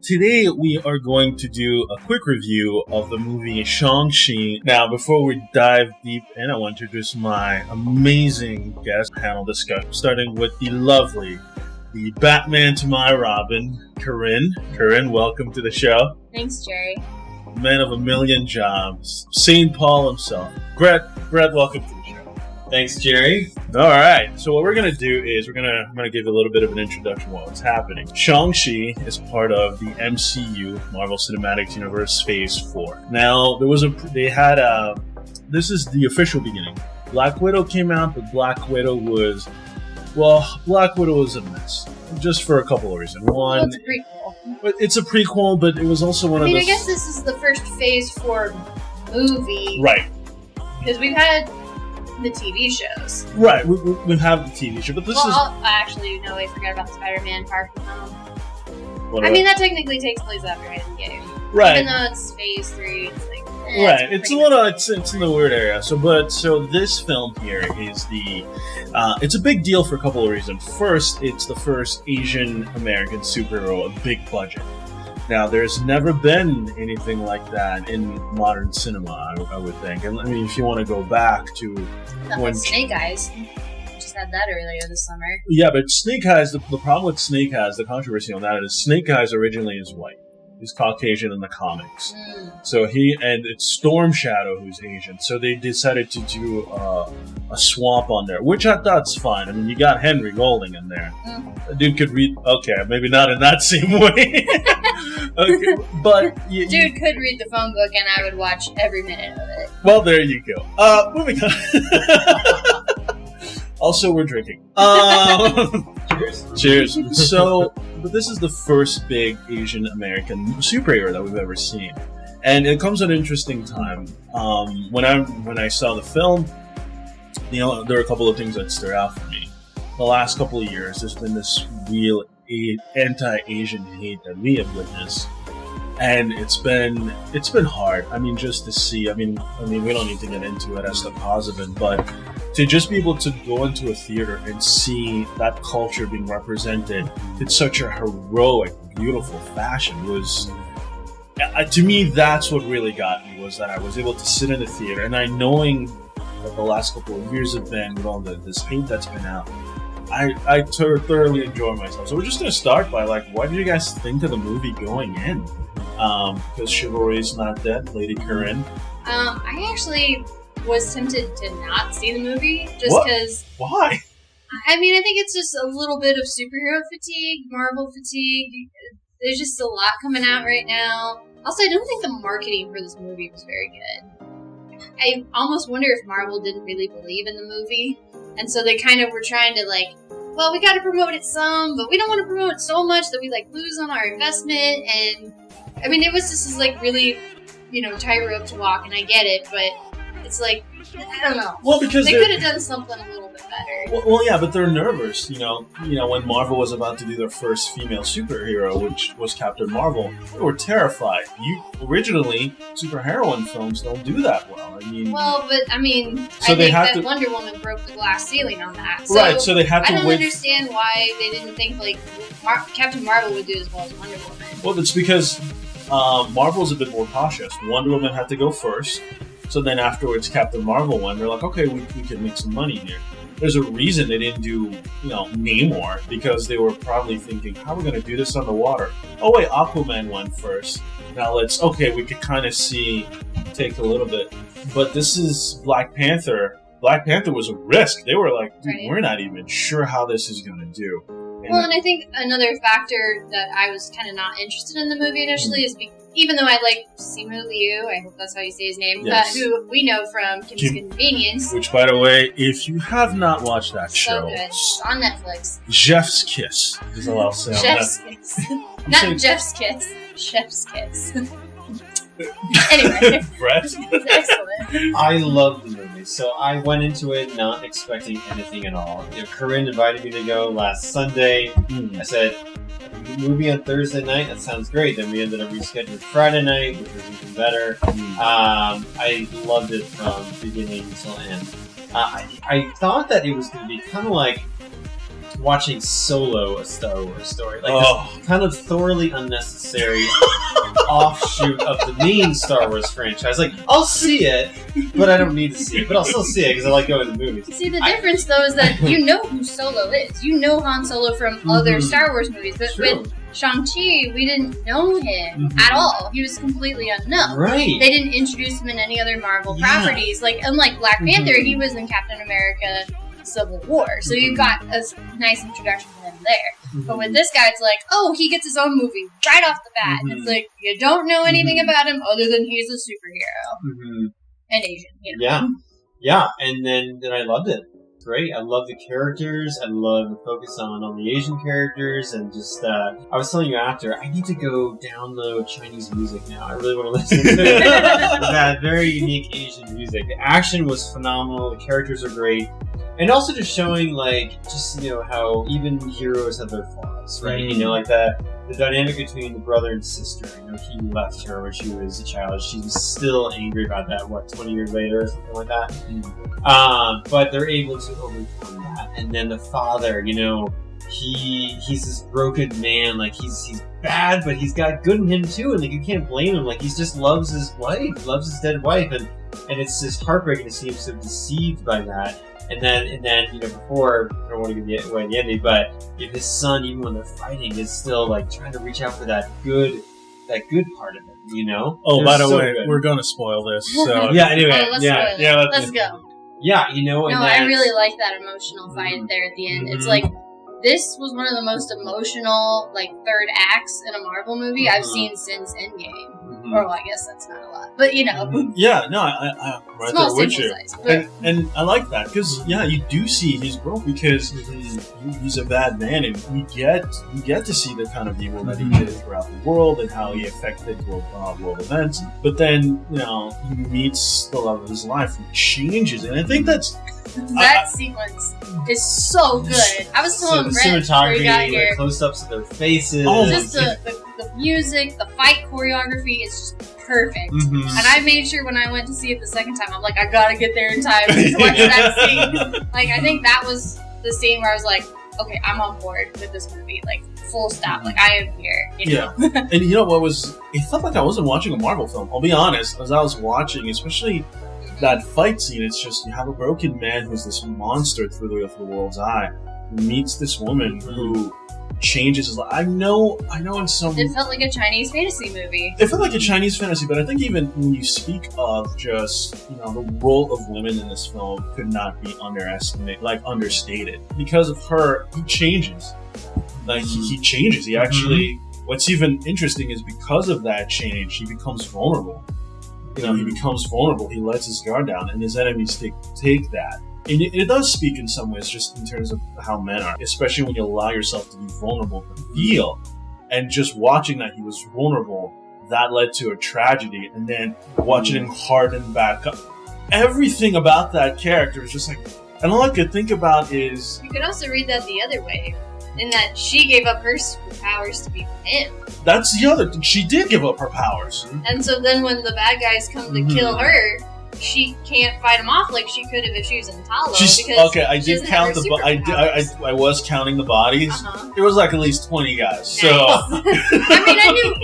Today we are going to do a quick review of the movie Shang-Chi. Now, before we dive deep in, I want to introduce my amazing guest panel discussion, starting with the Batman to my Robin, Corinne. Corinne, welcome to the show. Thanks, Jerry. Man of a million jobs, St. Paul himself. Brett, welcome to the show. Thanks, Jerry. All right, so what we're going to do is I'm going to give you a little bit of an introduction of what's happening. Shang-Chi is part of the MCU, Marvel Cinematic Universe Phase 4. Now, this is the official beginning. Black Widow came out, but Black Widow was a mess. Just for a couple of reasons. One, it's a prequel. But it's a prequel, but it was also one of the... I guess this is the first Phase 4 movie. Right. Because we've had the TV shows. Right, we have the TV show, but this is... Actually, no, I forgot about Spider-Man Far From Home. That technically takes place after Endgame. Right. Even though it's Phase 3, it's like... Right, it's in the weird area. So this film here is it's a big deal for a couple of reasons. First, it's the first Asian American superhero, a big budget. Now, there's never been anything like that in modern cinema, I would think. And I mean, if you want to go back to when Snake Eyes, just had that earlier this summer. Yeah, but Snake Eyes, the problem with Snake Eyes, the controversy on that is Snake Eyes originally is white. He's Caucasian in the comics. So it's Storm Shadow who's Asian. So they decided to do a swamp on there, which I thought's fine. I mean, you got Henry Golding in there. A dude could read, okay, maybe not in that same way. Okay, but... Dude could read the phone book and I would watch every minute of it. Well, there you go. Moving on. Also, we're drinking. Cheers. So, but this is the first big Asian American superhero that we've ever seen, and it comes at an interesting time. When I saw the film, there were a couple of things that stood out for me. The last couple of years, there's been this real anti-Asian hate that we have witnessed, and it's been hard. I mean, just to see. I mean, we don't need to get into it as the cause of it, but to just be able to go into a theater and see that culture being represented in such a heroic, beautiful fashion was, to me, that's what really got me, was that I was able to sit in the theater, and knowing that the last couple of years have been, with all this hate that's been out, I thoroughly enjoy myself. So we're just going to start by, what did you guys think of the movie going in? Because chivalry is not dead, Lady Corinne. I actually was tempted to not see the movie just because. Why? I mean, I think it's just a little bit of superhero fatigue, Marvel fatigue. There's just a lot coming out right now. Also, I don't think the marketing for this movie was very good. I almost wonder if Marvel didn't really believe in the movie, and so they kind of were trying to we got to promote it some, but we don't want to promote it so much that we lose on our investment. And I mean, it was just this really, tightrope to walk, and I get it, but it's I don't know. Well, because they could have done something a little bit better. Well, yeah, but they're nervous. When Marvel was about to do their first female superhero, which was Captain Marvel, they were terrified. Originally, superheroine films don't do that well. I think that Wonder Woman broke the glass ceiling on that. So right, so they had to I don't understand why they didn't think Captain Marvel would do as well as Wonder Woman. Well, it's because Marvel's a bit more cautious. Wonder Woman had to go first. So then afterwards, Captain Marvel won. They're like, okay, we can make some money here. There's a reason they didn't do, Namor, because they were probably thinking, how are we going to do this on the water? Oh, wait, Aquaman won first. Now we could kind of take a little bit. But this is Black Panther. Black Panther was a risk. They were like, dude, we're not even sure how this is going to do. And I think another factor that I was kind of not interested in the movie initially is even though I like Simu Liu, I hope that's how you say his name, yes. Who we know from Kim's Convenience. Which, by the way, if you have not watched that show, so good. It's on Netflix. Chef's Kiss is all I'll say. Chef's Kiss. Not Jeff's Kiss. Chef's Kiss. Anyway. Brett? Excellent. I love the movie, so I went into it not expecting anything at all. Corinne invited me to go last Sunday. I said, movie on Thursday night, that sounds great. Then we ended up rescheduling Friday night, which was even better. I loved it from beginning until end. I thought that it was going to be kind of like watching Solo, a Star Wars story. Like this kind of thoroughly unnecessary offshoot of the main Star Wars franchise. Like, I'll see it, but I don't need to see it. But I'll still see it because I like going to the movies. See, the difference, though, is that you know who Solo is. You know Han Solo from other Star Wars movies. But with Shang-Chi, we didn't know him at all. He was completely unknown. Right. They didn't introduce him in any other Marvel properties. Like, unlike Black Panther, he was in Captain America Civil War. So you got a nice introduction to him there. But with this guy, it's like, oh, he gets his own movie right off the bat. It's like, you don't know anything about him other than he's a superhero. And Asian, you know? Yeah, and then I loved it. Great. I love the characters. I love the focus on the Asian characters, and just I was telling you after, I need to go download Chinese music now. I really want to listen to that very unique Asian music. The action was phenomenal. The characters are great, and also just showing how even heroes have their flaws, right? You know, like the dynamic between the brother and sister. You know, he left her when she was a child. She's still angry about that. 20 years later or something like that. But they're able to overcome that. And then the father, you know, he's this broken man. Like he's bad, but he's got good in him too. And like you can't blame him. Like he just loves his wife, loves his dead wife, and it's just heartbreaking to see him so deceived by that. And then, you know, before, I don't want to give away the ending, but if his son, even when they're fighting, is still like trying to reach out for that good part of it, you know? Oh, by the way, we're going to spoil this. So yeah, anyway. Let's go. Yeah, you know, no, I really like that emotional fight there at the end. It's like, this was one of the most emotional, like, third acts in a Marvel movie I've seen since Endgame. Or, well, I guess that's not a lot. But, you know. Yeah, no, I'm right there with you. Size, and I like that, because, yeah, you do see his growth, because he's a bad man, and you get to see the kind of evil that he did throughout the world, and how he affected world events. But then, you know, he meets the love of his life, and changes, and I think that's... That sequence is so good. I was telling Brent before we got here. The close-ups of their faces. Just the music, the fight choreography is just perfect. And I made sure when I went to see it the second time, I'm like, I gotta get there in time to watch that scene. Like, I think that was the scene where I was like, okay, I'm on board with this movie. Like, full stop. Like, I am here. You know? And you know what was... It felt like I wasn't watching a Marvel film. I'll be honest. As I was watching, especially... that fight scene, it's just, you have a broken man who's this monster through the world's eye, who meets this woman who changes his life. I know in some... It felt like a Chinese fantasy movie. It felt like a Chinese fantasy, but I think even when you speak of just, you know, the role of women in this film could not be understated. Because of her, he changes. Like, he changes. He actually... What's even interesting is because of that change, he becomes vulnerable. You know, he becomes vulnerable, he lets his guard down, and his enemies take that. And it does speak in some ways, just in terms of how men are, especially when you allow yourself to be vulnerable, to feel. And just watching that he was vulnerable, that led to a tragedy, and then watching him harden back up. Everything about that character is just like, and all I could think about is... You could also read that the other way, in that she gave up her superpowers to be with him. That's the other thing. She did give up her powers. And so then when the bad guys come to kill her, she can't fight them off like she could have if she was in Talo. Okay, I did count I was counting the bodies. There was like at least 20 guys. Nice. So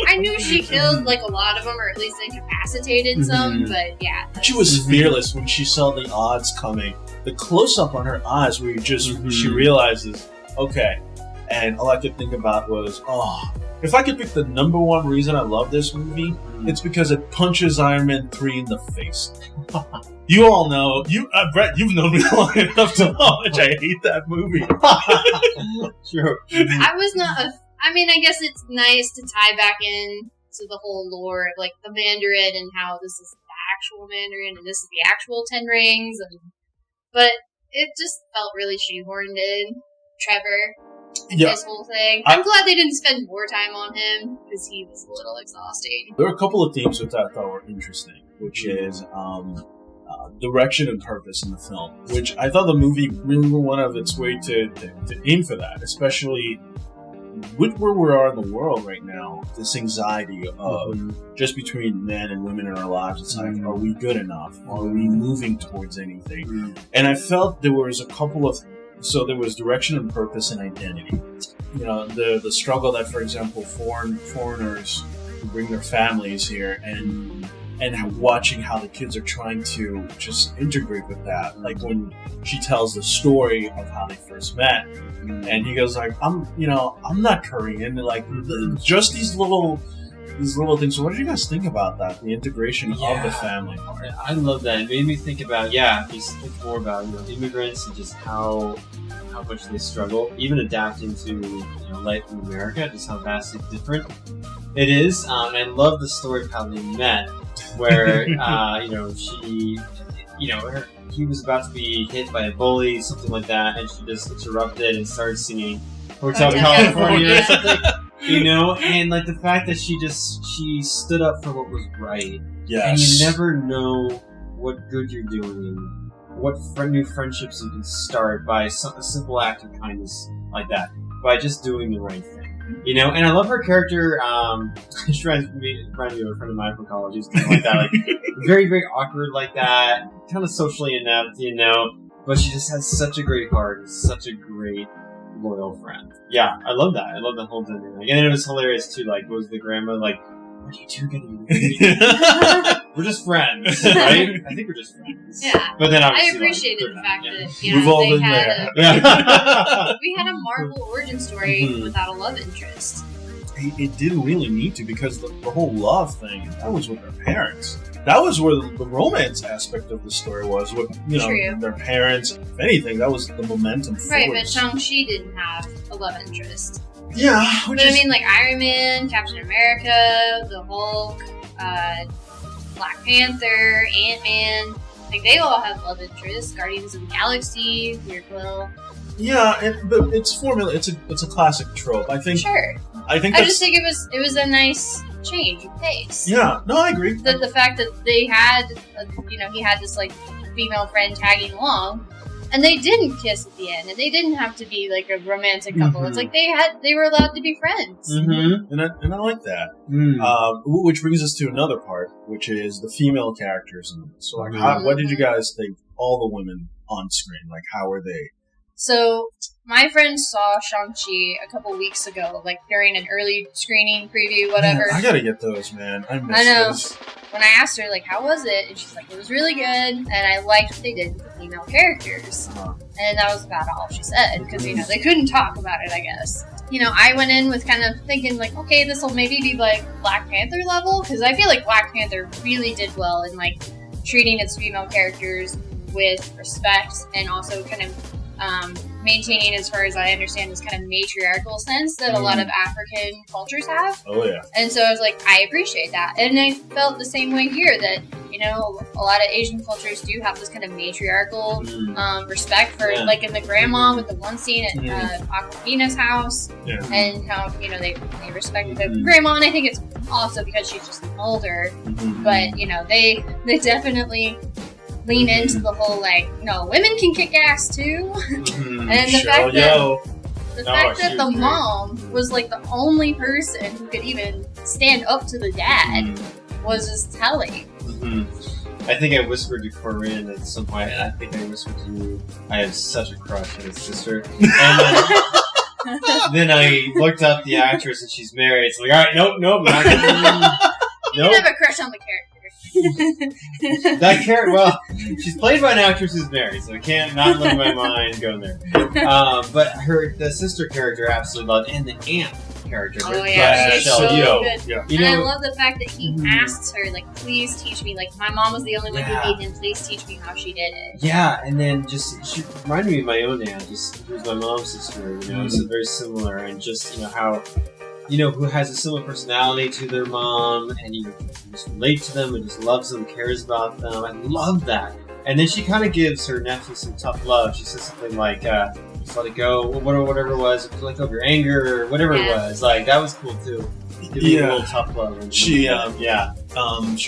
I knew she killed like a lot of them, or at least incapacitated some. But yeah, she was fearless when she saw the odds coming. The close up on her eyes, where you just she realizes, okay. And all I could think about was, if I could pick the number one reason I love this movie, it's because it punches Iron Man 3 in the face. You all know, Brett, you've known me long enough to know how much I hate that movie. Sure. I guess it's nice to tie back in to the whole lore of like the Mandarin and how this is the actual Mandarin and this is the actual Ten Rings. But it just felt really shoehorned in. Trevor. His whole thing. I'm glad they didn't spend more time on him, because he was a little exhausting. There were a couple of themes that I thought were interesting, which is direction and purpose in the film, which I thought the movie really went out of its way to aim for that, especially with where we are in the world right now, this anxiety of just between men and women in our lives. It's like, are we good enough? Are we moving towards anything? And I felt there was a couple of So there was direction and purpose and identity. You know, the struggle that, for example, foreigners who bring their families here and watching how the kids are trying to just integrate with that. Like when she tells the story of how they first met, and he goes like, I'm not Korean. Like just these little things. So what did you guys think about that? The integration of the family part. I love that. It made me think about just think more about immigrants and just how much they struggle, even adapting to life in America, just how vastly different it is. And I love the story of how they met, where he was about to be hit by a bully, something like that, and she just interrupted and started singing Hotel California or something. And like the fact that she stood up for what was right. Yes. And you never know what good you're doing, what new friendships you can start by a simple act of kindness like that, by just doing the right thing. And I love her character. She reminds me of a friend of mine from college. He's kind of like that, like very, very awkward like that, kind of socially inept, but she just has such a great heart, and such a great loyal friend. Yeah, I love that. I love that whole dynamic. And it was hilarious too. Like, was the grandma like, "What are you two getting married? We're just friends, right? I think we're just friends." Yeah. But then I appreciated the fact that we've all been there. We had a Marvel origin story without a love interest. It didn't really need to, because the whole love thing, that was with their parents. That was where the romance aspect of the story was, with their parents. If anything, that was the momentum force. Right, but Shang-Chi didn't have a love interest. Yeah, but I mean, like Iron Man, Captain America, the Hulk, Black Panther, Ant-Man, like they all have love interests. Guardians of the Galaxy, Weird Will. Yeah, but it's formula. It's a classic trope. I think. Sure. I just think it was a nice change of pace. Yeah, no, I agree. The fact that they had, he had this like female friend tagging along, and they didn't kiss at the end, and they didn't have to be like a romantic couple. It's like they were allowed to be friends. And I like that. Which brings us to another part, which is the female characters in this. So, like, what did you guys think? All the women on screen, like, how were they? So, my friend saw Shang-Chi a couple weeks ago, like during an early screening preview, whatever. Man, I gotta get those, man. I know. Those. When I asked her, like, how was it? And she's like, it was really good, and I liked what they did with the female characters. And that was about all she said, because, they couldn't talk about it, I guess. I went in with kind of thinking, like, okay, this will maybe be, like, Black Panther level, because I feel like Black Panther really did well in, like, treating its female characters with respect, and also kind of maintaining, as far as I understand, this kind of matriarchal sense that a lot of African cultures have. Oh, yeah. And so I was like, I appreciate that. And I felt the same way here, that, a lot of Asian cultures do have this kind of matriarchal respect for, like in the grandma with the one scene at Aquafina's house, and how, they respect the grandma. And I think it's also because she's just older. But, they definitely lean into the whole, like, women can kick ass too. And the fact that the mom was like the only person who could even stand up to the dad was just telling. I think I whispered to Corinne at some point, and I think I whispered to you, I have such a crush on his sister. And then I looked up the actress, and she's married. So I'm like, all right, nope, not gonna. You can have a crush on the character. That character, well, she's played by an actress who's married, so I can't not let my mind go there. But the sister character I absolutely loved, and the aunt character. Oh yeah, she's so good. Yeah. And I love the fact that he asks her, like, please teach me. Like, my mom was the only one who beat him. Please teach me how she did it. Yeah, and then she reminded me of my own aunt. Just who's my mom's sister. So very similar, and just how. Who has a similar personality to their mom, and just relate to them, and just loves them, cares about them. I love that. And then she kind of gives her nephew some tough love. She says something like, just let it go, whatever it was, let go of your anger, or whatever it was. Like, that was cool, too. Giving a little tough love. She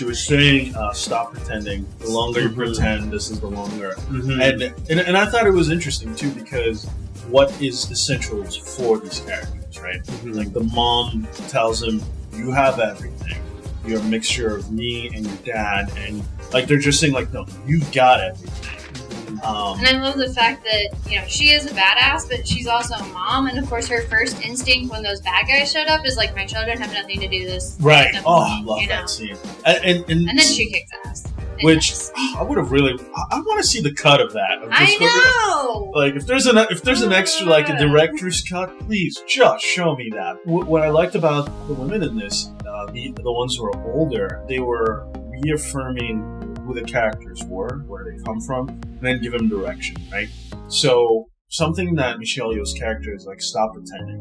was saying, stop pretending. The longer you pretend, this is the longer. And I thought it was interesting, too, because what is essential for these characters, right? Like, the mom tells him, you have everything. You're a mixture of me and your dad, and like they're just saying, like, no, you've got everything. And I love the fact that, she is a badass, but she's also a mom. And of course, her first instinct when those bad guys showed up is like, my children have nothing to do this. Right. I love that scene. And then she kicks ass. Which I would have really. I want to see the cut of that. I know. Like if there's an extra like a director's cut, please just show me that. What I liked about the women in this, the ones who are older, they were reaffirming who the characters were, where they come from, and then give them direction. Right. So something that Michelle Yeoh's character is like, stop pretending.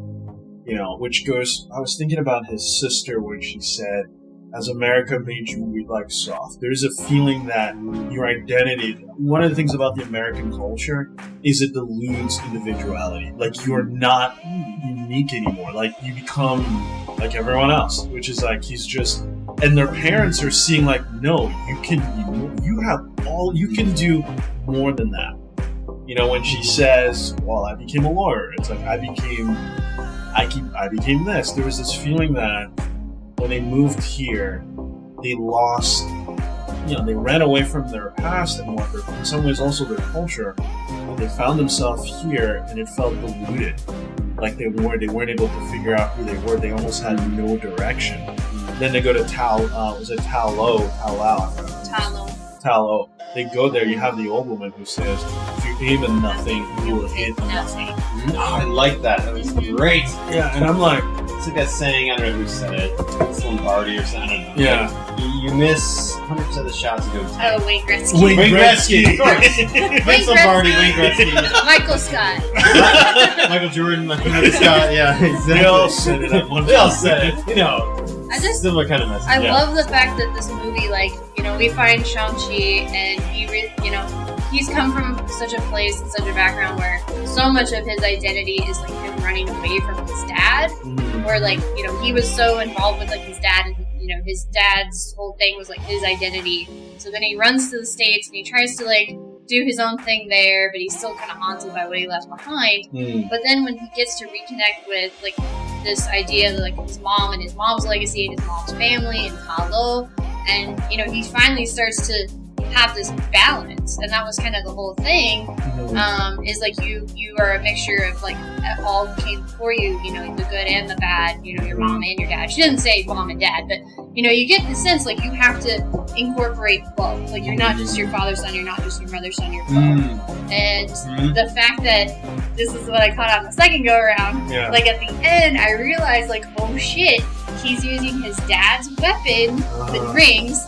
Which goes. I was thinking about his sister when she said, as America made you weak like soft. There's a feeling that your identity, one of the things about the American culture is it deludes individuality. Like, you're not unique anymore. Like, you become like everyone else, which is like, he's just, and their parents are seeing like, no, you can do more than that. When she says, well, I became a lawyer, it's like, I became this. There was this feeling that when they moved here, they lost, they ran away from their past and in some ways also their culture. They found themselves here and it felt diluted. Like they weren't able to figure out who they were. They almost had no direction. Then they go to Talo. They go there, you have the old woman who says, if you aim at nothing, you will hit nothing. I like that. That was great. Yeah, and I'm like, it's like that saying, I don't know who said it. It's Lombardi or something, I don't know. Yeah. Like, you miss 100% of the shots you go to. Oh, Wayne Gretzky. Wayne Gretzky, of course. Vince Lombardi, Wayne Gretzky. Michael Scott. Michael Jordan, Michael Scott, yeah, exactly. They all said it at one time. They all said it, similar kind of message. I love the fact that this movie, we find Shang-Chi and he's come from such a place and such a background where so much of his identity is like him running away from his dad. Where he was so involved with his dad and his dad's whole thing was like his identity. So then he runs to the States and he tries to do his own thing there, but he's still kind of haunted by what he left behind. But then when he gets to reconnect with this idea of his mom and his mom's legacy and his mom's family and Talo, and he finally starts to have this balance, and that was kind of the whole thing. Is you are a mixture of all came before you, the good and the bad, your mom and your dad. She doesn't say mom and dad, but you get the sense you have to incorporate both. You're not just your father's son, you're not just your mother's son, you're both. And the fact that this is what I caught on the second go around, at the end I realized oh shit, he's using his dad's weapon with rings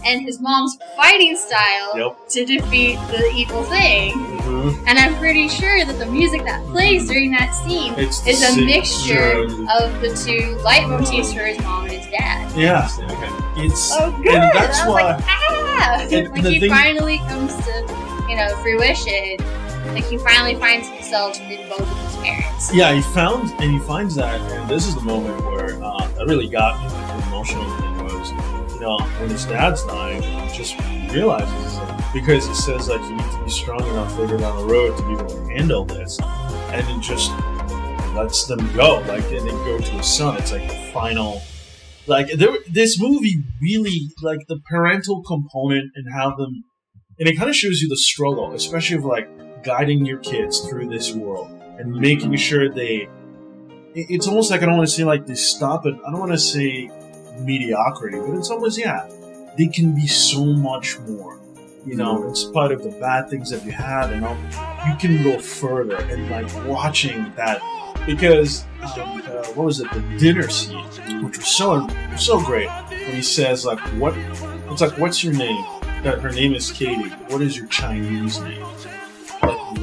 and his mom's fighting style to defeat the evil thing. And I'm pretty sure that the music that plays during that scene is a mixture of the two leitmotifs for his mom and his dad. Yeah. It's so good. And that's why. He finally comes to, fruition. He finally finds himself in both of his parents. Yeah, he finds that, and this is the moment where that really got me. The emotional thing was, when his dad's dying, he just realizes because he says you need to be strong enough later down the road to be able to handle this, and it just lets them go. And they go to his son. It's the final. This movie really the parental component and how them, and it kind of shows you the struggle, especially of guiding your kids through this world and making sure it's almost I don't want to say they stop it. I don't want to say mediocrity, but in some ways, they can be so much more. In spite of the bad things that you have, and you can go further. And watching that, because what was it? The dinner scene, which was so great. When he says what? It's what's your name? That her name is Katie. What is your Chinese name?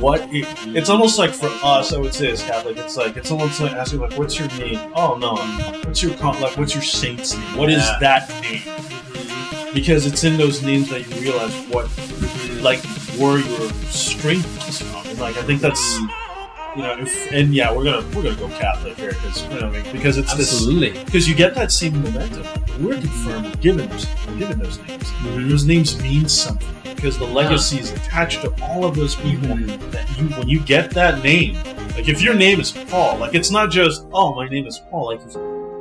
It's almost for us, I would say as Catholic, it's almost asking what's your name? Oh no, what's your saint's name? What is that name? Because it's in those names that you realize what where your strength comes from. And I think that's we're gonna go Catholic here because it's absolutely because you get that same momentum. We're confirmed, we're given those names. Those names mean something. Because the legacy is attached to all of those people that when you get that name, if your name is Paul, it's not just, oh, my name is Paul.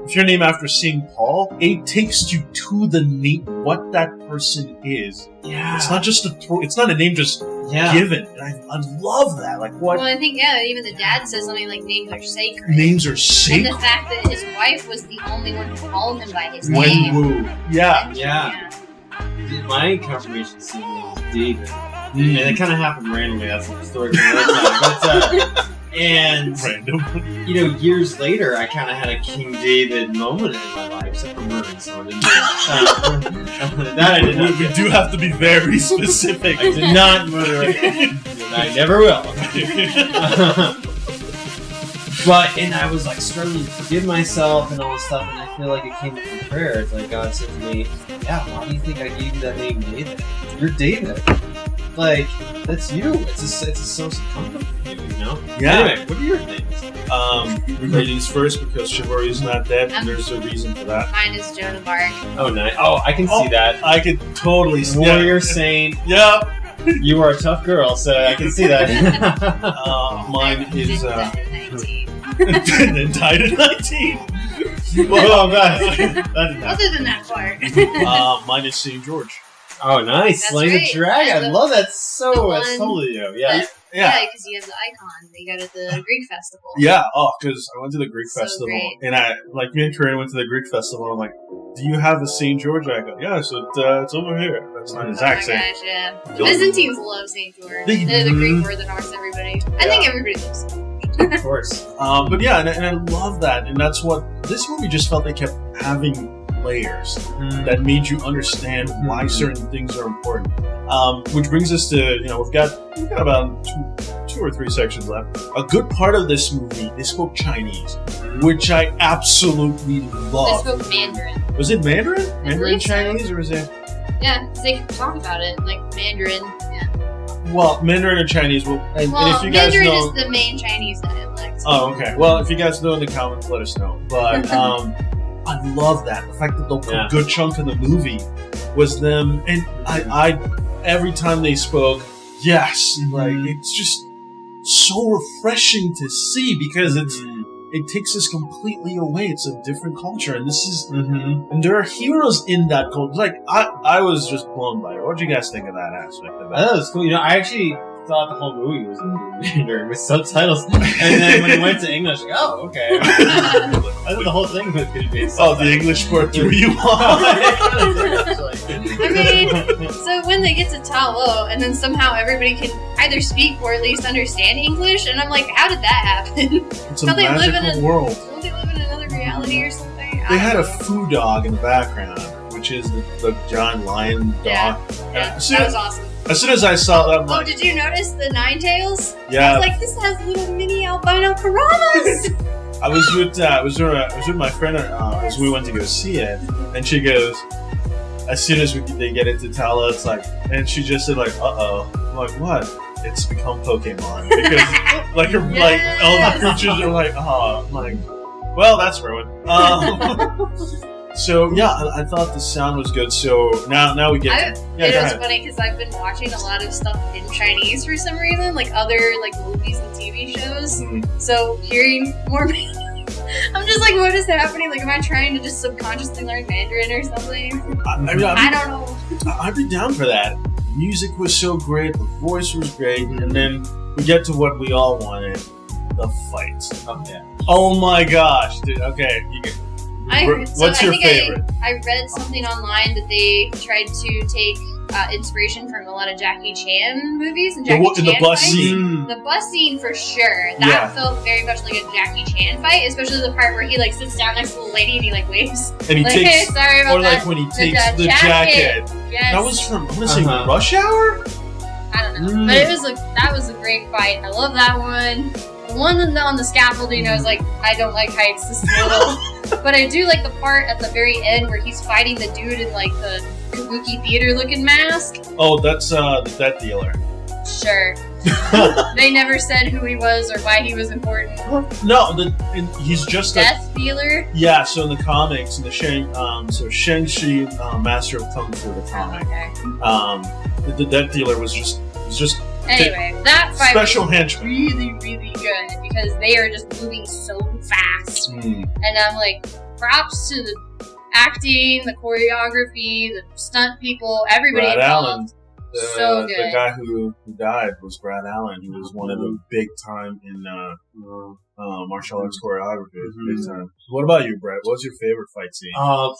if you're named after St. Paul, it takes you to the name, what that person is. Yeah. It's not just it's not a name just given. And I love that. Like what? Well, I think even the dad says something like names are sacred. Names are sacred. And the fact that his wife was the only one who called him by his Wen name. Wu. Yeah. Yeah. My confirmation scene was David. And it kind of happened randomly. That's the story for another time. But, and Random. Years later, I kind of had a King David moment in my life, except for murdering someone. That I did not. We do have to be very specific. I did not murder anyone. And I never will. And I was like struggling to forgive myself and all this stuff, and I feel like it came from prayer. It's like God said to me, "Yeah, why do you think I gave you that name, David? You're David. Like that's you. It's a source of comfort for you, you know." Yeah. Anyway, what are your names? Ladies first because chivalry's not dead. And there's a reason for that. Mine is Joan of Arc. Oh, nice. Oh, I can see that. I could totally see Warrior Saint. Yep. You are a tough girl, so I can see that. Mine is And then died at 19. Oh, God. That didn't happen. other than that part. Mine is St. George. Oh, nice. That's Slaying the right. Dragon. I love that the so. That's one totally you. Yeah. Yeah, because you have the icon that you got at the Greek festival. Yeah, because I went to the Greek So festival, great. and me and Corinne went to the Greek festival, and I'm like, do you have the St. George? I go, yeah, so it's over here. That's not Oh my exact same. gosh, yeah. The Byzantines love St. George. They They're the do. Greek word that marks everybody. I think everybody loves St. George. Of course. But yeah, and I love that, and that's what this movie just felt. They kept having layers that made you understand why certain things are important. Which brings us to we've got about two or three sections left. A good part of this movie, they spoke Chinese, which I absolutely They love. spoke Mandarin. Was it Mandarin? Mandarin believe so. Chinese, or was it? Yeah, 'cause they talk about it like Mandarin. Yeah. Well, Mandarin and Chinese. And if you guys Mandarin know, is the main Chinese dialect. oh, okay. Well, if you guys know in the comments, let us know. But I love that. The fact that a good chunk of the movie was them, and I every time they spoke, yes, like it's just so refreshing to see because it takes us completely away. It's a different culture, and this is and there are heroes in that culture. Like I was just blown by it. What do you guys think of that aspect of I it? thought it was cool. I actually thought the whole movie was in Mandarin with subtitles, and then when it went to English, okay. I thought the whole thing was going to be. Oh, the English part threw you off. I mean, so when they get to Talo, and then somehow everybody can either speak or at least understand English, and I'm like, how did that happen? It's a Don't they live in magical world. Don't they live in another reality or something? They had a foo dog in the background, which is the giant lion dog. Yeah, As that soon was awesome. as I saw that, I'm Oh, like, did you notice the Nine Tails? I yeah. was like, this has little mini albino piranhas. I was with my friend as we went to go see it, and she goes, as soon as they get into Tala, it's like, and she just said like, uh-oh. I'm like, what? It's become Pokemon because like all the creatures are like, oh, I'm like, well, that's ruined. So yeah, I thought the sound was good. So now we get. It was funny because I've been watching a lot of stuff in Chinese for some reason, like other movies and TV shows. So hearing more, I'm just like, what is happening? Like, am I trying to just subconsciously learn Mandarin or something? I don't know. I'd be down for that. Music was so great, the voice was great, and then we get to what we all wanted: the fights. Oh yeah. Oh my gosh, dude. Okay, what's your favorite? I read something online that they tried to take inspiration from a lot of Jackie Chan movies and Jackie Chan the bus fights. scene. The bus scene for sure. That felt very much like a Jackie Chan fight, especially the part where he sits down next to the lady and he waves. And he like, takes, hey, sorry about or that. when he takes the jacket. Yes. That was from, I'm gonna say Rush Hour? I don't know. But that was a great fight. I love that one. The one on the scaffolding, I was like, I don't like heights. This is a little. But I do like the part at the very end where he's fighting the dude in the kabuki theater looking mask. Oh, that's the death dealer. Sure. They never said who he was or why he was important. No, he's just death dealer. Yeah, so in the comics, in the Shang-Chi, Master of Kung Fu, the comic, the death dealer was just. Anyway, that fight special was henchman. really, really good because they are just moving so fast, and I'm like, props to the acting, the choreography, the stunt people, everybody Brad involved. Allen. So good. The guy who died was Brad Allen. He was one of the big time in martial arts choreography. Big time. What about you, Brett? What's your favorite fight scene?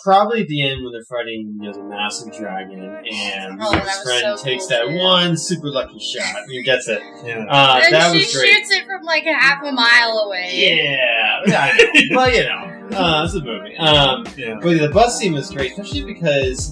Probably at the end when they're fighting the massive dragon, and his friend takes that one super lucky shot and he gets it. Yeah. And that she was great. shoots it from like half a mile away. Yeah, I know. But you know, it's a movie. Yeah. But the bus scene was great, especially because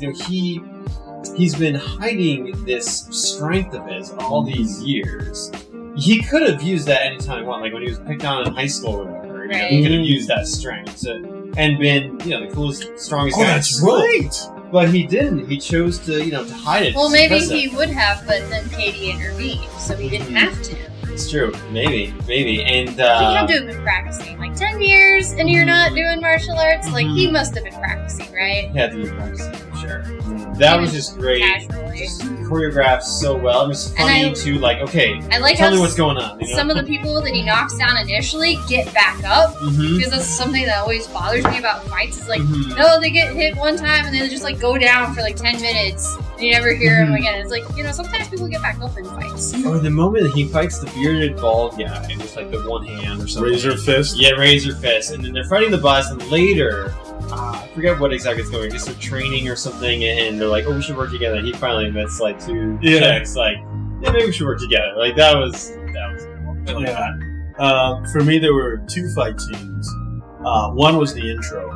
he's been hiding this strength of his all these years. He could have used that anytime he wanted, like when he was picked on in high school or whatever. Right. He could have used that strength and been, the coolest, strongest guy. Oh, that's right. But he didn't. He chose to, to hide it. Well, maybe he would have, but then Katie intervened, so he didn't have to. It's true. Maybe. And He had to have been practicing. Like 10 years and you're not doing martial arts? Like, he must have been practicing, right? He had to be practicing, for sure. That was just great. Casually. Just choreographed so well. It was funny, too. Like, okay, I like tell how me what's going on. Some of the people that he knocks down initially get back up. Because that's something that always bothers me about fights. Is like, no, they get hit one time and then they just like go down for like 10 minutes. And you never hear them again. It's like, sometimes people get back up in fights. Or the moment he fights the bearded bald guy with like the one hand or something. Razor fist? Yeah, razor fist. And then they're fighting the boss, and later, I forget what exactly is going on. I guess they're training or something, and they're like, oh, we should work together. And he finally admits, like, to checks, like, yeah, maybe we should work together. Like, that was cool. For me, there were two fight scenes. One was the intro,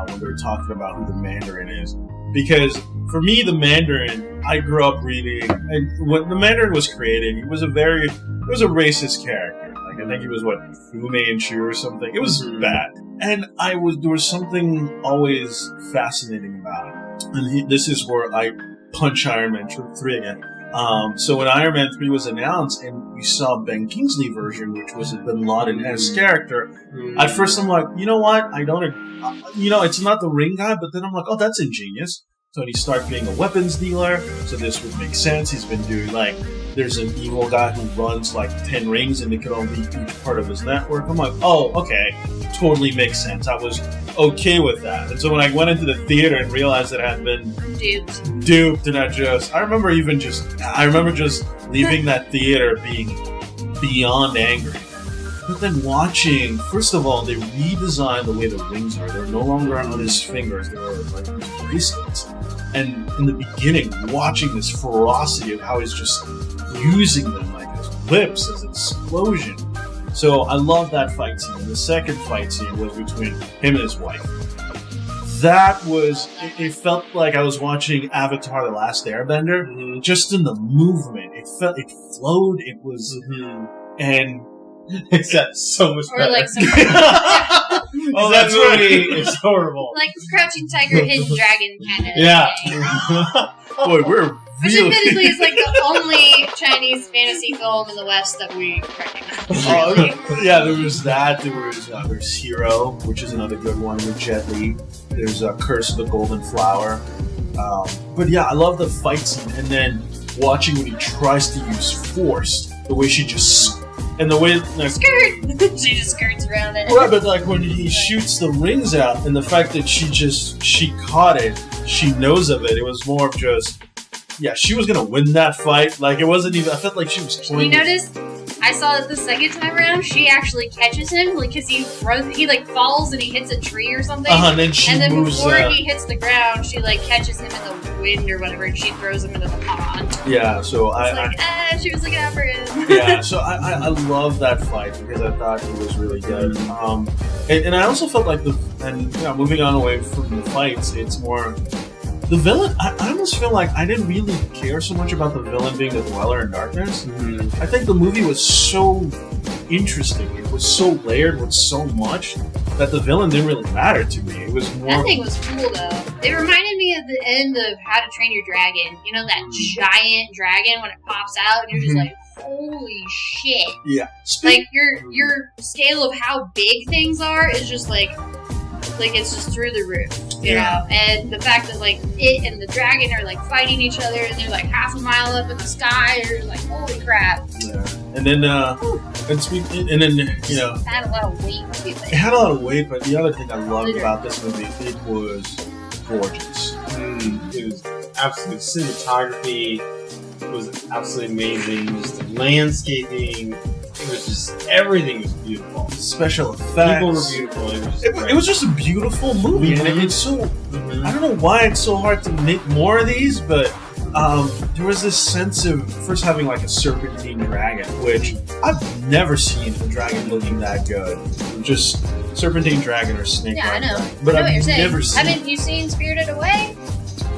when they were talking about who the Mandarin is. Because for me, the Mandarin, I grew up reading, and when the Mandarin was created, he was a racist character. Like, I think he was, Fu Manchu or something. It was bad. And there was something always fascinating about it. And this is where I punch Iron Man 3 again. So when Iron Man 3 was announced and we saw Ben Kingsley version, which was a Bin Laden-esque character, at first I'm like, you know what? It's not the ring guy, but then I'm like, oh, that's ingenious. So when he started being a weapons dealer, so this would make sense. He's been doing, there's an evil guy who runs, 10 rings and they can all be each part of his network. I'm like, oh, okay. Totally makes sense. I was okay with that. And so when I went into the theater and realized that I had been duped, and I remember just leaving that theater being beyond angry. But then watching, first of all, they redesigned the way the rings are. They're no longer on his fingers. They were like these bracelets. And in the beginning, watching this ferocity of how he's just using them like his whips as an explosion. So I love that fight scene. And the second fight scene was between him and his wife. That was, it felt like I was watching Avatar: The Last Airbender. Just in the movement. It flowed, it was, and except so much better. Or like some oh, that movie is horrible. Like Crouching Tiger, Hidden Dragon kind of thing. Boy, we're which admittedly is like the only Chinese fantasy film in the West that we recognize. Yeah, there was that. There's Hero, which is another good one with Jet Li. There's Curse of the Golden Flower. But yeah, I love the fight scene. And then watching when he tries to use force, the way she just... And the way... Skirt! She just skirts around it. Right, but when he shoots the rings out, and the fact that she caught it, she knows of it, it was more of just... Yeah, she was gonna win that fight. It wasn't even... I felt like she was playing... You noticed? I saw it the second time around. She actually catches him, because he falls and he hits a tree or something. And then she moves... before he hits the ground, she catches him in the wind or whatever, and she throws him into the pond. Yeah, so she was looking out for him. Yeah, so I love that fight because I thought it was really good. And I also felt like moving on away from the fights, it's more... The villain, I almost feel like I didn't really care so much about the villain being the Dweller in Darkness. I think the movie was so interesting. It was so layered with so much that the villain didn't really matter to me. It was more... That thing was cool, though. It reminded me of the end of How to Train Your Dragon. You know, that giant dragon when it pops out, and you're just like, holy shit. Yeah. Your scale of how big things are is just like it's just through the roof, you know. And the fact that like it and the dragon are like fighting each other, and they're like half a mile up in the sky, and you're like, holy crap! Yeah. And then, you know, it had a lot of weight to it. It had a lot of weight, but the other thing I loved about this movie, it was gorgeous. It was absolute cinematography. It was absolutely amazing. Just the landscaping. It was just everything was beautiful. Special effects. People were beautiful. It was just a beautiful movie, and it's so. I don't know why it's so hard to make more of these, but there was this sense of first having like a serpentine dragon, which I've never seen a dragon looking that good. Just serpentine dragon or snake. Yeah, I know. But I know what you're saying. never seen. Haven't you seen Spirited Away?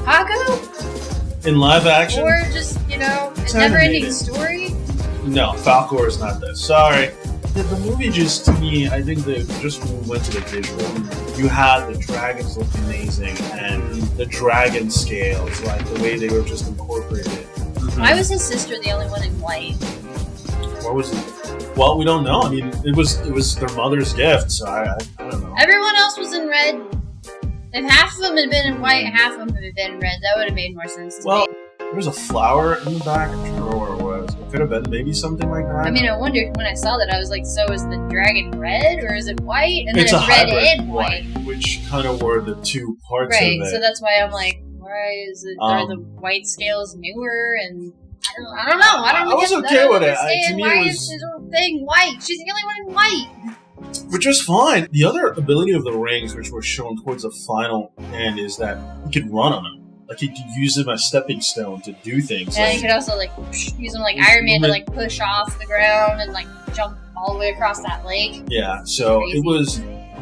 Haku? In live action? Or just, you know, It's a never-ending animated. story? No, Falcor is not this. Sorry. The movie just, to me, I think they just went to the visual. You had the dragons look amazing, and the dragon scales, like the way they were just incorporated. Why was his sister the only one in white? What was it? Well, we don't know. I mean, it was their mother's gift, so I don't know. Everyone else was in red. If half of them had been in white and half of them had been in red, that would have made more sense to me. There was a flower in the back. I don't know where it was. It could have been maybe something like that. I mean, I wondered when I saw that, I was like, so is the dragon red or is it white? And then it's it's a red hybrid and white. which kind of were the two parts Right, of it. so that's why I'm like, why is it, are the white scales newer? And I don't know. I was okay with it. To me, why it was... is his whole thing white? She's the only one in white. Which was fine. The other ability of the rings, which were shown towards the final end, is that you could run on them. Like, you could use them as stepping stone to do things. Yeah, like, you could also, like, use them like Iron Man to, like, push off the ground and, like, jump all the way across that lake. Yeah, so Crazy. it was...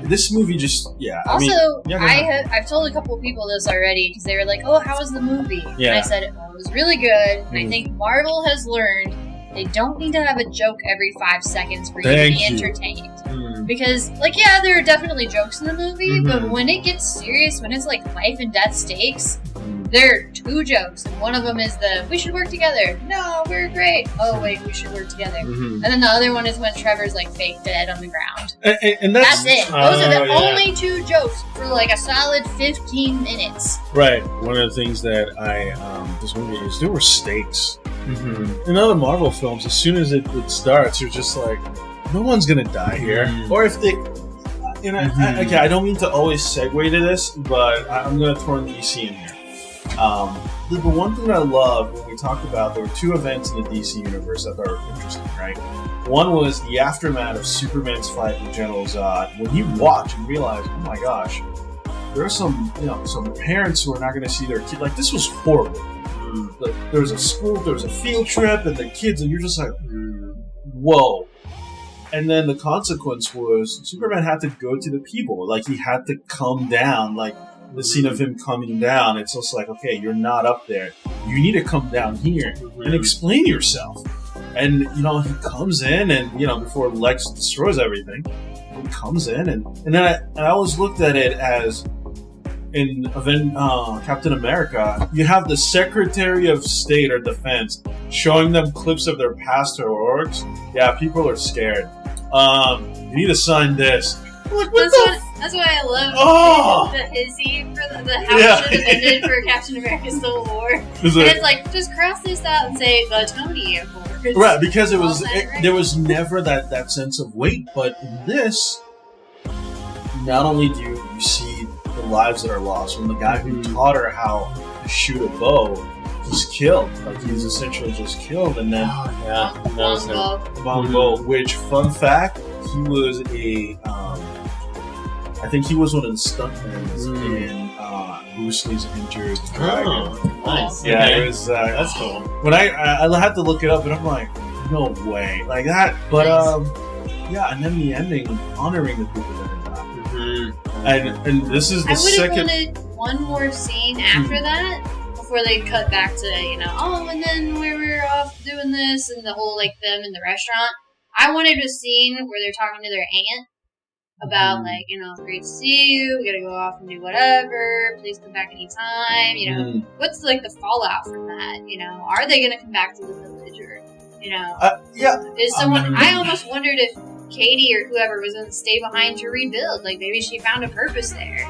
This movie just... Yeah, Also, I've I've told a couple people this already, because they were like, oh, how was the movie? Yeah. And I said, oh, it was really good. And I think Marvel has learned they don't need to have a joke every 5 seconds for you to be entertained. Because, like, yeah, there are definitely jokes in the movie, but when it gets serious, when it's like life and death stakes, there are 2 jokes, and one of them is the we should work together. No, we're great. Oh wait, we should work together. And then the other one is when Trevor's like fake dead on the ground. And that's it. Those are the only 2 jokes for like a solid 15 minutes. Right. One of the things that this movie is, there were stakes. In other Marvel films, as soon as it starts, you're just like, no one's gonna die here. Or if they, okay, I don't mean to always segue to this, but I'm gonna throw in DC in here. The one thing I love when we talked about, there were 2 events in the DC universe that are interesting, right? One was the aftermath of Superman's fight with General Zod. When you watch and realize, oh my gosh, there are some parents who are not going to see their kid. Like, this was horrible. Like, there was a school, there was a field trip, and the kids, and you're just like, whoa. And then the consequence was Superman had to go to the people. Like, he had to come down. Like, the scene of him coming down, it's just like, okay, you're not up there. You need to come down here and explain yourself. And, you know, he comes in and, you know, before Lex destroys everything, he comes in and then I always looked at it as in Captain America, you have the Secretary of State or Defense showing them clips of their past heroics. Yeah, people are scared. You need to sign this. Like, That's why I love the hissy for the how it should have ended for Captain America Civil War. It's like, just cross this out and say the Tony Airport. Right, because there was never that sense of weight, but in this, not only do you see the lives that are lost, when the guy who taught her how to shoot a bow, he's killed. Like, he's essentially just killed, and then Mongo, which, fun fact, he was I think he was one of the stuntmen in Bruce Lee's Injured Dragon. Oh, nice. Yeah, Okay. it was. That's cool. When I had to look it up, and I'm like, no way, like that. But yeah, and then the ending, honoring the people that had died. And this is the second. I would have wanted one more scene after that before they cut back to, you know, oh, and then we were off doing this and the whole like them in the restaurant. I wanted a scene where they're talking to their aunt about, like, you know, great to see you, we gotta go off and do whatever, please come back anytime, you know. What's, like, the fallout from that, you know? Are they gonna come back to the village, or, you know? Yeah. Is someone, I almost wondered if Katie or whoever was going to stay behind to rebuild. Like, maybe she found a purpose there.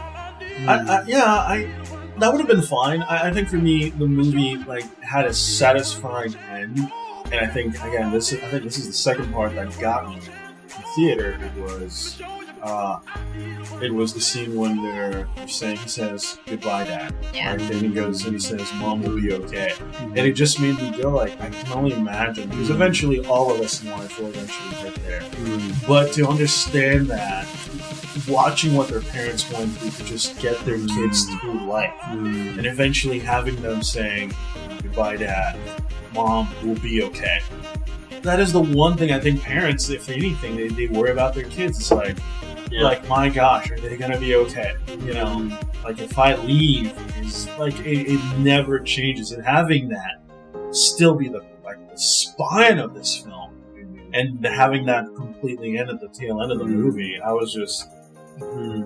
That would have been fine. I think for me, the movie like had a satisfying end, and I think again, this is the second part that got me in the theater. It was the scene when he says goodbye, Dad. Yeah. And then he goes and he says, Mom will be okay. And it just made me go like, I can only imagine, because eventually all of us in life will eventually get there. But to understand that, watching what their parents went through to just get their kids through life, and eventually having them saying, goodbye, Dad, Mom will be okay. That is the one thing I think parents, if anything, they worry about their kids. It's like, my gosh, are they gonna be okay? You know, like if I leave, it's like it never changes. And having that still be the spine of this film, and having that completely end at the tail end of the movie, I was just,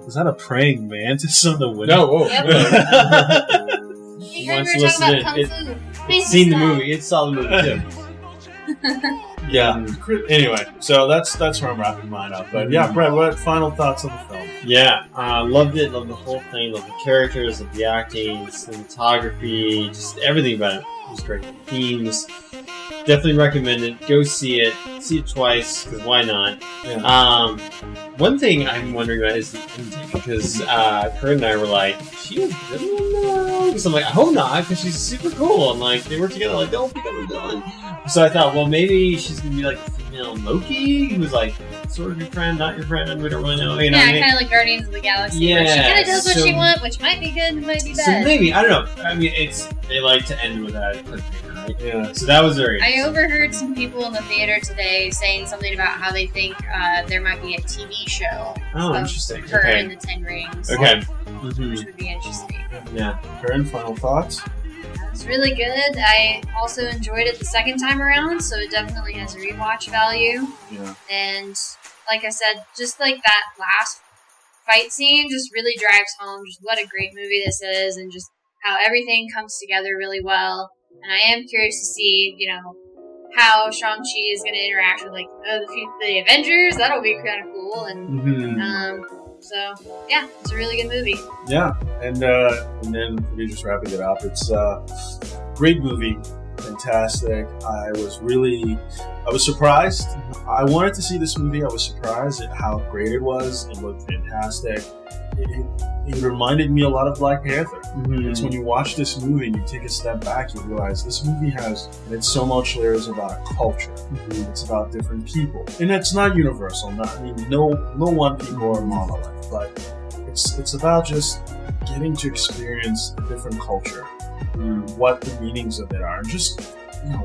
is that a praying mantis on the window? No, Yep. You heard we were talking about Kung Fu. It's seen the movie. It saw the movie too. Yeah. Anyway, so that's where I'm wrapping mine up. But yeah, Brett, what final thoughts on the film? Yeah, loved it. Loved the whole thing. Loved the characters, loved the acting, cinematography, just everything about it. It was great. Themes. Definitely recommend it. Go see it. See it twice, because why not? Yeah. One thing I'm wondering about is the ending, because Kurt and I were like, she was villain? Because I'm like, I hope not, because she's super cool. And like, they work together, like, don't pick up a villain. So I thought, well, maybe she's going to be like the female Loki, who was like, sort of your friend, not your friend, we don't really know. You know what I mean? Kind of like Guardians of the Galaxy. Yeah, where she kind of does what she wants, which might be good, might be bad. So maybe, I don't know. I mean, they like to end with that cliffhanger, right? Yeah. So that was very I overheard some people in the theater today saying something about how they think there might be a TV show. Oh, interesting. Her Okay. and the Ten Rings. Okay. Which would be interesting. Yeah. Karen, final thoughts? It's really good. I also enjoyed it the second time around, so it definitely has a rewatch value. Yeah. And like I said, just like that last fight scene just really drives home just what a great movie this is, and just how everything comes together really well. And I am curious to see, how Shang-Chi is going to interact with the Avengers. That'll be kind of cool. And so yeah, it's a really good movie. Yeah, and then we're just wrapping it up. It's a great movie, fantastic. I was surprised. I wanted to see this movie. I was surprised at how great it was. It looked fantastic. It reminded me a lot of Black Panther. It's when you watch this movie and you take a step back, you realize this movie has, and it's so much layers about a culture. It's about different people, and it's not universal. No one people are monolith, but it's about just getting to experience a different culture, what the meanings of it are, and just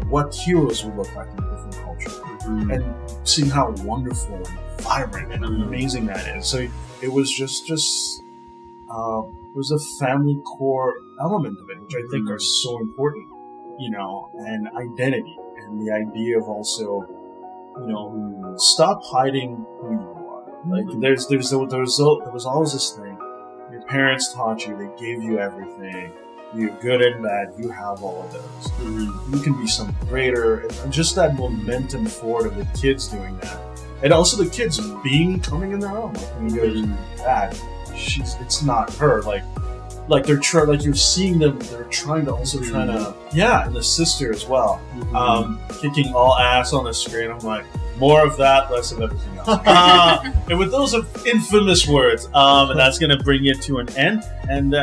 what heroes would look like in a different culture, and seeing how wonderful and vibrant and amazing that is. So it was just it was a family core element of it, which I think are so important, and identity, and the idea of also, stop hiding who you are. Like there was always this thing. Your parents taught you, they gave you everything. You're good and bad, you have all of those. You can be something greater, and just that momentum forward of the kids doing that. And also the kids coming in their own. Like when he goes, Dad, it's not her. Like they're you're seeing them. They're trying to, and the sister as well, kicking all ass on the screen. I'm like, more of that, less of everything else. And with those infamous words, and that's gonna bring it to an end. And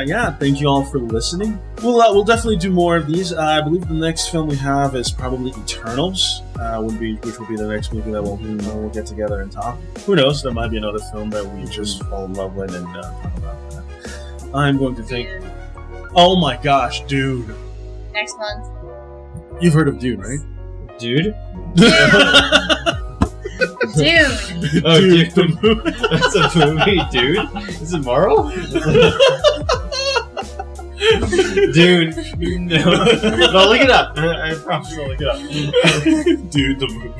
thank you all for listening. We'll definitely do more of these. I believe the next film we have is probably Eternals, which will be the next movie that we'll get together and talk. Who knows? There might be another film that we just fall in love with and talk about that. I'm going to think. Dune. Oh my gosh, Dude! Next month. You've heard of Dune, right? Dude? Dune. Oh, Dude. That's a movie, dude? Is it Marvel? Dude. No. No, look it up. I promise I'll look it up. Dude, the movie.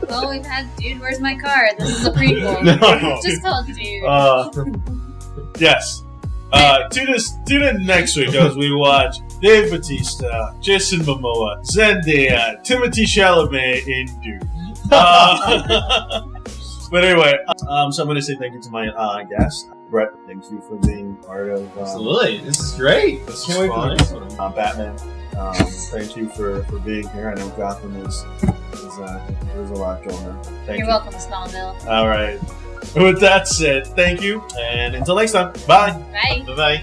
Well, we've had Dude, Where's My Car? This is a prequel. No. Just called Dude. Yes. Tune in next week as we watch Dave Bautista, Jason Momoa, Zendaya, Timothée Chalamet in Dune. But anyway, so I'm going to say thank you to my guest, Brett. Thank you for being part of. Absolutely, this is great. This Can't is wait for the fun. next one. Batman. Thank you for being here. I know Gotham is there's a lot going on. Thank You're you. welcome, Smallville. All right. With that said, thank you, and until next time, bye. Bye. Bye bye.